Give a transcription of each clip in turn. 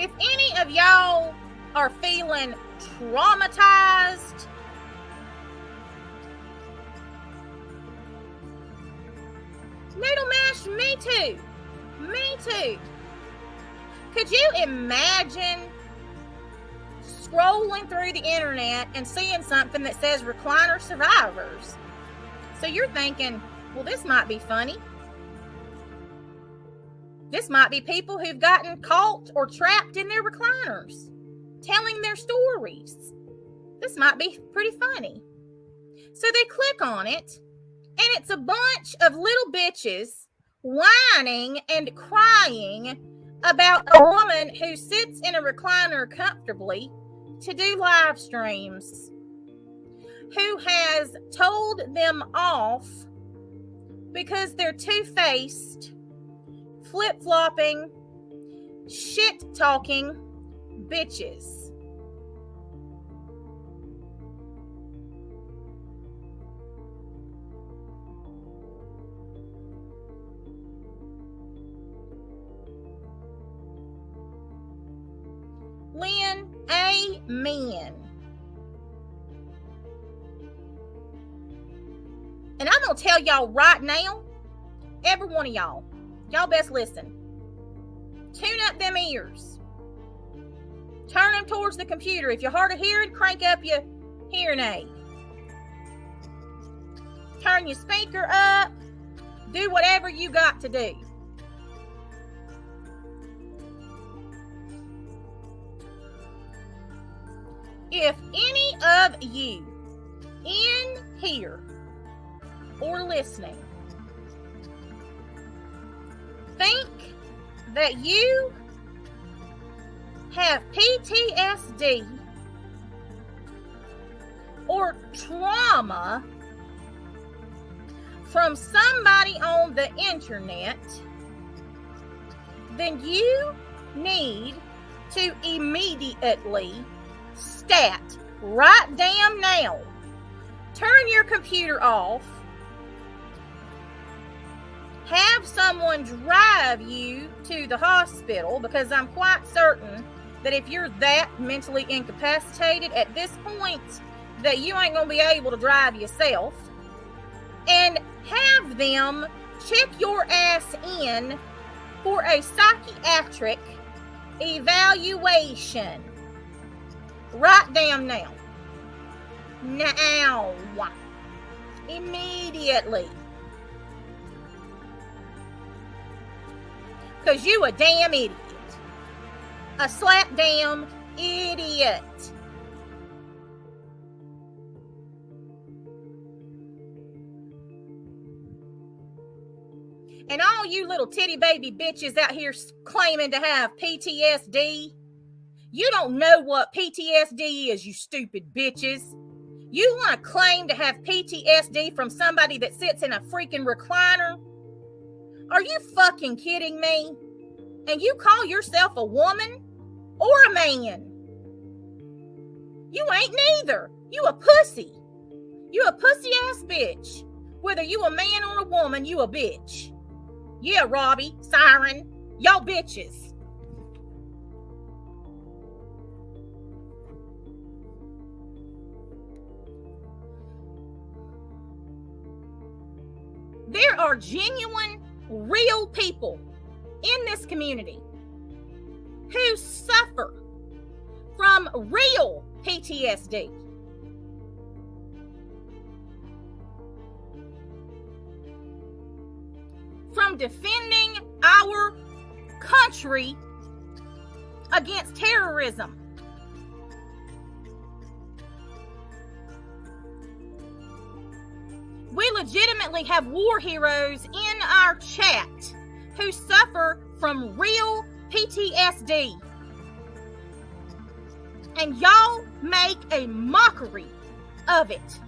If any of y'all are feeling traumatized, Noodle Mash, me too. Me too. Could you imagine scrolling through the internet and seeing something that says recliner survivors? So you're thinking, well, this might be funny. This might be people who've gotten caught or trapped in their recliners, telling their stories. This might be pretty funny. So they click on it, and it's a bunch of little bitches whining and crying about a woman who sits in a recliner comfortably to do live streams, who has told them off because they're two-faced, flip-flopping, shit-talking bitches. Lynn, amen. And I'm going to tell y'all right now, every one of y'all best listen. Tune up them ears. Turn them towards the computer. If you're hard of hearing, crank up your hearing aid. Turn your speaker up. Do whatever you got to do. If any of you in here or listening think that you have PTSD or trauma from somebody on the internet, then you need to immediately right damn now, turn your computer off, have someone drive you to the hospital, because I'm quite certain that if you're that mentally incapacitated at this point, that you ain't gonna be able to drive yourself, and have them check your ass in for a psychiatric evaluation. Right damn now. Now. Immediately. Because you a damn idiot. A slap damn idiot. And all you little titty baby bitches out here claiming to have PTSD, you don't know what PTSD is, you stupid bitches. You want to claim to have PTSD from somebody that sits in a freaking recliner? Are you fucking kidding me? And you call yourself a woman or a man? You ain't neither. You a pussy. You a pussy ass bitch. Whether you a man or a woman, you a bitch. Yeah, Robbie, Siren, y'all bitches. There are genuine, real people in this community who suffer from real PTSD. From defending our country against terrorism. We legitimately have war heroes in our chat who suffer from real PTSD. And y'all make a mockery of it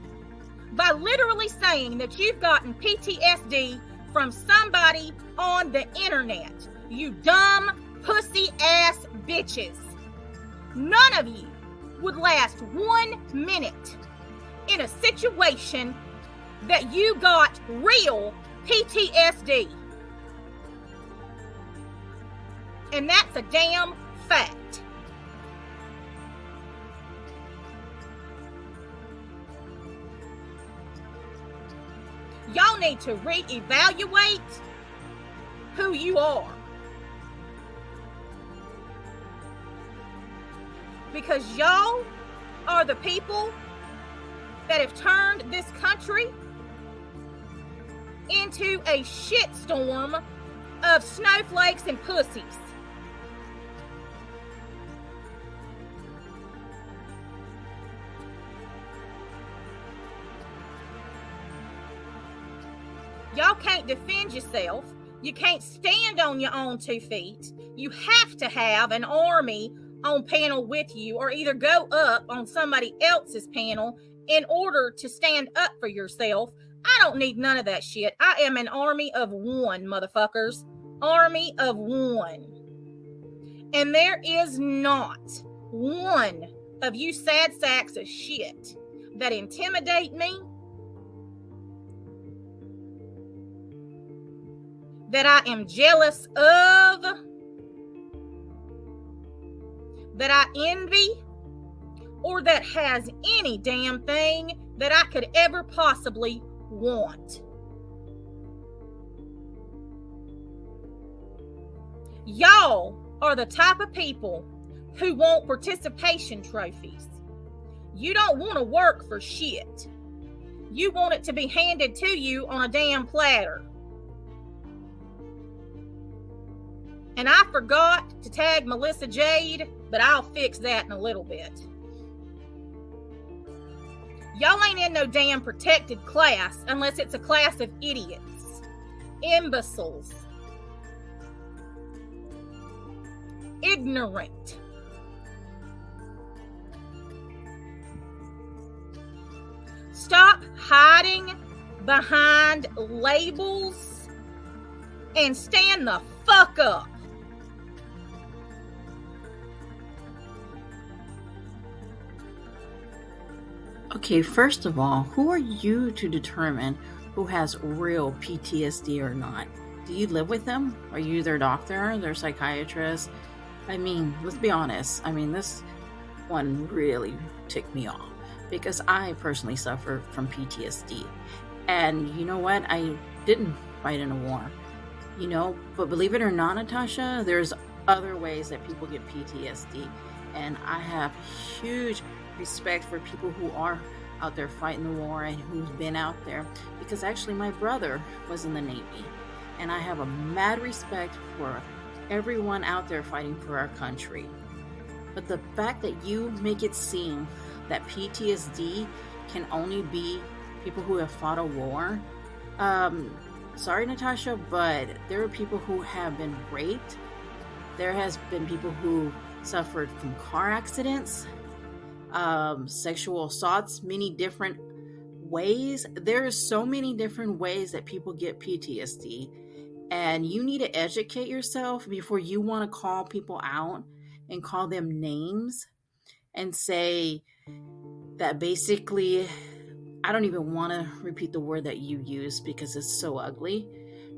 by literally saying that you've gotten PTSD from somebody on the internet. You dumb, pussy ass bitches. None of you would last 1 minute in a situation that you got real PTSD. And that's a damn fact. Y'all need to reevaluate who you are. Because y'all are the people that have turned this country into a shitstorm of snowflakes and pussies. Y'all can't defend yourself. You can't stand on your own 2 feet. You have to have an army on panel with you, or either go up on somebody else's panel in order to stand up for yourself. I don't need none of that shit. I am an army of one, motherfuckers. Army of one. And there is not one of you sad sacks of shit that intimidate me, that I am jealous of, that I envy, or that has any damn thing that I could ever possibly want. Y'all are the type of people who want participation trophies. You don't want to work for shit. You want it to be handed to you on a damn platter. And I forgot to tag Melissa Jade, but I'll fix that in a little bit. Y'all ain't in no damn protected class unless it's a class of idiots, imbeciles, ignorant. Stop hiding behind labels and stand the fuck up. Okay, first of all, who are you to determine who has real PTSD or not? Do you live with them? Are you their doctor, their psychiatrist? I mean, let's be honest. I mean, this one really ticked me off because I personally suffer from PTSD. And you know what? I didn't fight in a war, but believe it or not, Natasha, there's other ways that people get PTSD. And I have huge respect for people who are out there fighting the war and who's been out there, because actually my brother was in the Navy, and I have a mad respect for everyone out there fighting for our country. But the fact that you make it seem that PTSD can only be people who have fought a war, sorry Natasha, but there are people who have been raped. There has been people who suffered from car accidents, sexual assaults, many different ways. There are so many different ways that people get PTSD, and you need to educate yourself before you want to call people out and call them names and say that basically, I don't even want to repeat the word that you use because it's so ugly,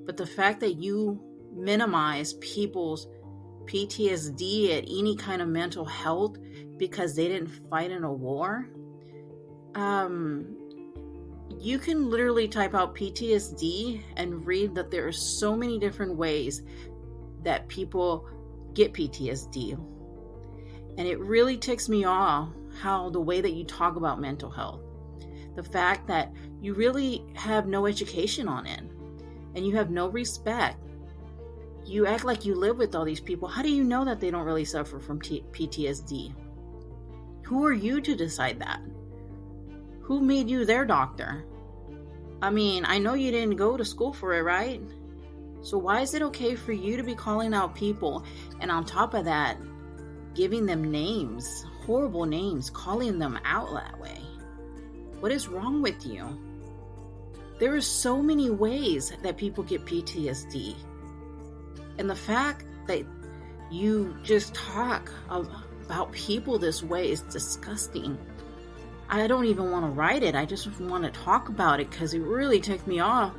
but the fact that you minimize people's PTSD at any kind of mental health because they didn't fight in a war. You can literally type out PTSD and read that there are so many different ways that people get PTSD. And it really ticks me off how the way that you talk about mental health, the fact that you really have no education on it and you have no respect. You act like you live with all these people. How do you know that they don't really suffer from PTSD? Who are you to decide that? Who made you their doctor? I mean, I know you didn't go to school for it, right? So why is it okay for you to be calling out people and on top of that, giving them names, horrible names, calling them out that way? What is wrong with you? There are so many ways that people get PTSD. And the fact that you just talk about people this way is disgusting. I don't even want to write it. I just want to talk about it because it really took me off.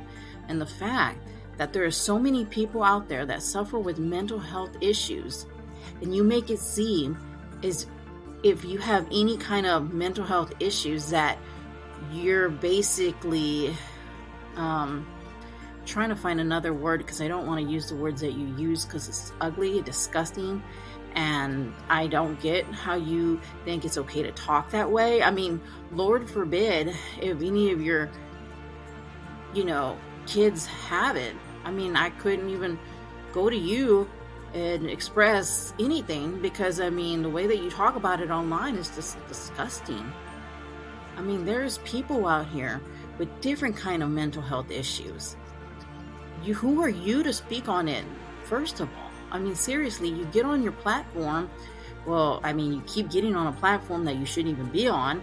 And the fact that there are so many people out there that suffer with mental health issues, and you make it seem as if you have any kind of mental health issues that you're basically Trying to find another word because I don't want to use the words that you use because it's ugly, disgusting, and I don't get how you think it's okay to talk that way. I mean, Lord forbid if any of your, kids have it. I mean, I couldn't even go to you and express anything because, I mean, the way that you talk about it online is just disgusting. I mean, there's people out here with different kind of mental health issues. Who are you to speak on it, first of all? I mean, seriously, you get on your platform. Well, I mean, you keep getting on a platform that you shouldn't even be on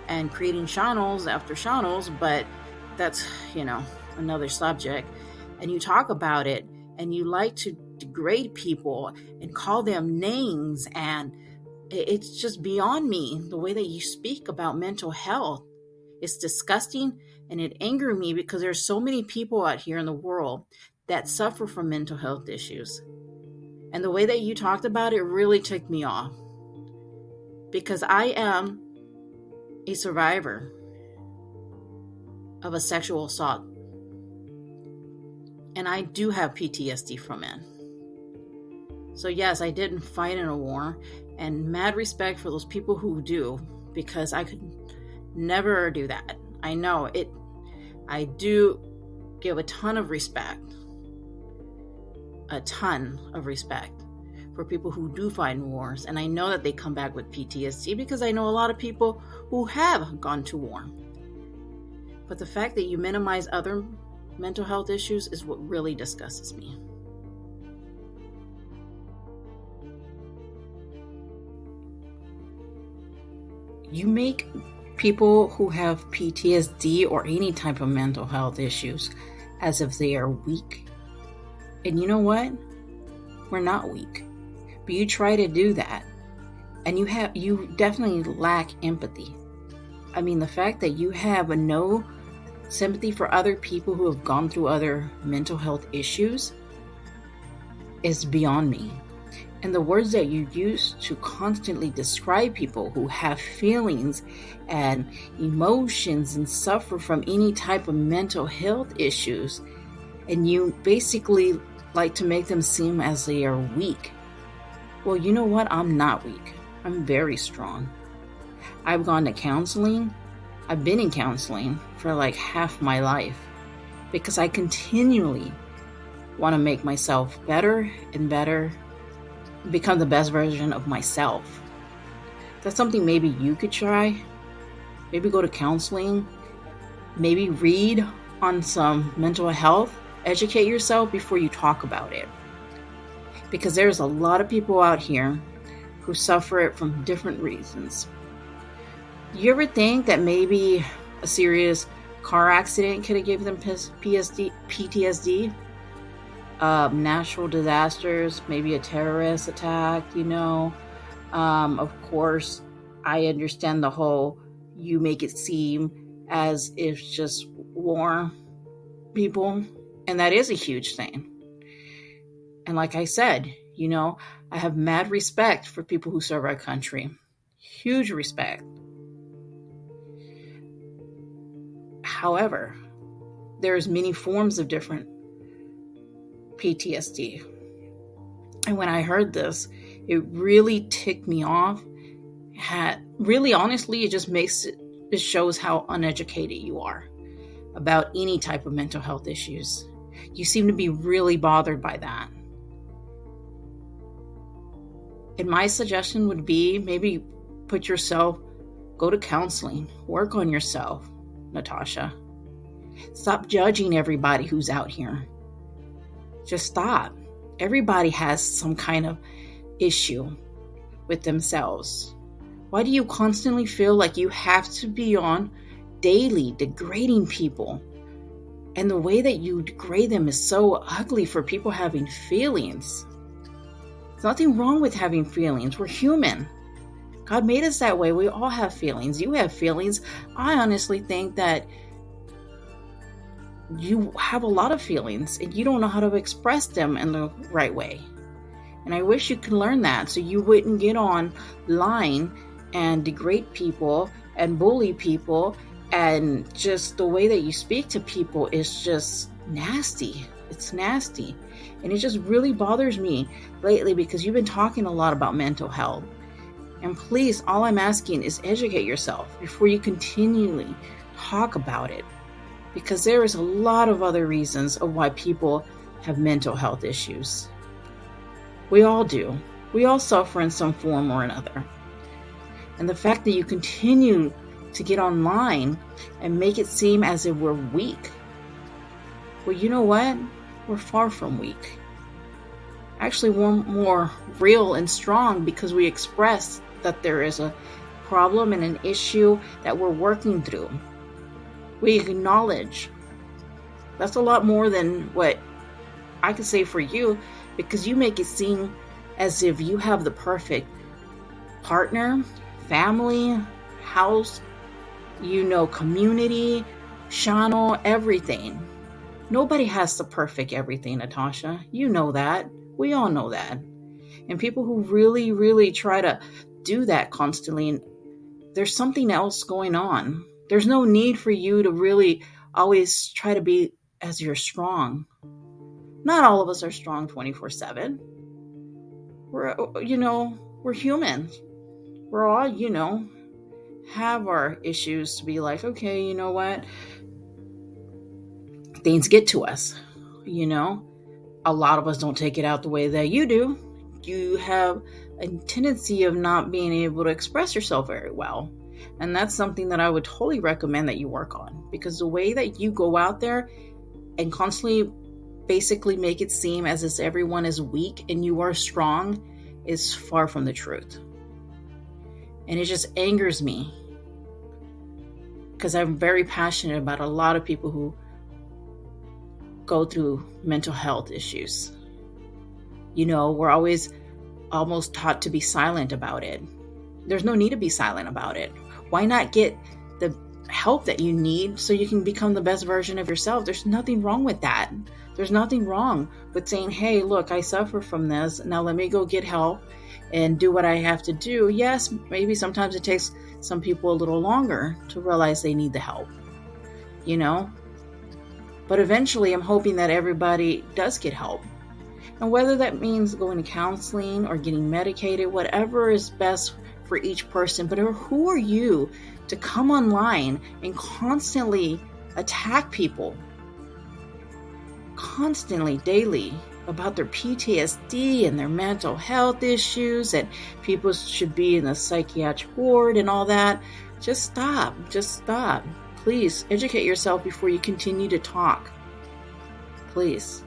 and creating channels after channels, but that's, another subject. And you talk about it and you like to degrade people and call them names. And it's just beyond me, the way that you speak about mental health. It's disgusting. And it angered me because there's so many people out here in the world that suffer from mental health issues. And the way that you talked about it really ticked me off. Because I am a survivor of a sexual assault. And I do have PTSD from it. So yes, I didn't fight in a war. And mad respect for those people who do. Because I could never do that. I know it. I do give a ton of respect for people who do fight in wars. And I know that they come back with PTSD because I know a lot of people who have gone to war. But the fact that you minimize other mental health issues is what really disgusts me. You make people who have PTSD or any type of mental health issues as if they are weak. And you know what? We're not weak. But you try to do that. And you definitely lack empathy. I mean, the fact that you have no sympathy for other people who have gone through other mental health issues is beyond me. And the words that you use to constantly describe people who have feelings and emotions and suffer from any type of mental health issues, and you basically like to make them seem as they are weak. Well, you know what? I'm not weak. I'm very strong. I've gone to counseling. I've been in counseling for like half my life because I continually want to make myself better and better, become the best version of myself. That's something maybe you could try. Maybe go to counseling. Maybe read on some mental health. Educate yourself before you talk about it. Because there's a lot of people out here who suffer it from different reasons. You ever think that maybe a serious car accident could have given them PTSD? Natural disasters, maybe a terrorist attack, Of course, I understand the whole, you make it seem as if just war people, and that is a huge thing. And like I said, I have mad respect for people who serve our country. Huge respect. However, there's many forms of different PTSD. And when I heard this, it really ticked me off. Honestly, it shows how uneducated you are about any type of mental health issues. You seem to be really bothered by that. And my suggestion would be maybe go to counseling, work on yourself, Natasha. Stop judging everybody who's out here. Just stop. Everybody has some kind of issue with themselves. Why do you constantly feel like you have to be on daily degrading people? And the way that you degrade them is so ugly for people having feelings. There's nothing wrong with having feelings. We're human. God made us that way. We all have feelings. You have feelings. I honestly think that you have a lot of feelings and you don't know how to express them in the right way. And I wish you could learn that so you wouldn't get online and degrade people and bully people And just the way that you speak to people is just nasty. It's nasty. And it just really bothers me lately because you've been talking a lot about mental health. And please, all I'm asking is educate yourself before you continually talk about it. Because there is a lot of other reasons of why people have mental health issues. We all do. We all suffer in some form or another. And the fact that you continue to get online and make it seem as if we're weak. Well, you know what? We're far from weak. Actually, we're more real and strong because we express that there is a problem and an issue that we're working through. We acknowledge. That's a lot more than what I could say for you, because you make it seem as if you have the perfect partner, family, house, community, channel, everything. Nobody has the perfect everything, Natasha. You know that. We all know that. And people who really, really try to do that constantly, there's something else going on. There's no need for you to really always try to be as you're strong. Not all of us are strong 24/7. We're human. We're all, have our issues to be like, okay, you know what? Things get to us, A lot of us don't take it out the way that you do. You have a tendency of not being able to express yourself very well. And that's something that I would totally recommend that you work on. Because the way that you go out there and constantly basically make it seem as if everyone is weak and you are strong is far from the truth. And it just angers me because I'm very passionate about a lot of people who go through mental health issues. We're always almost taught to be silent about it. There's no need to be silent about it. Why not get the help that you need so you can become the best version of yourself? There's nothing wrong with that. There's nothing wrong with saying, hey, look, I suffer from this. Now let me go get help and do what I have to do. Yes, maybe sometimes it takes some people a little longer to realize they need the help, But eventually I'm hoping that everybody does get help. And whether that means going to counseling or getting medicated, whatever is best for each person. But who are you to come online and constantly attack people? Constantly, daily, about their PTSD and their mental health issues, and people should be in the psychiatric ward and all that. Just stop. Please educate yourself before you continue to talk. Please.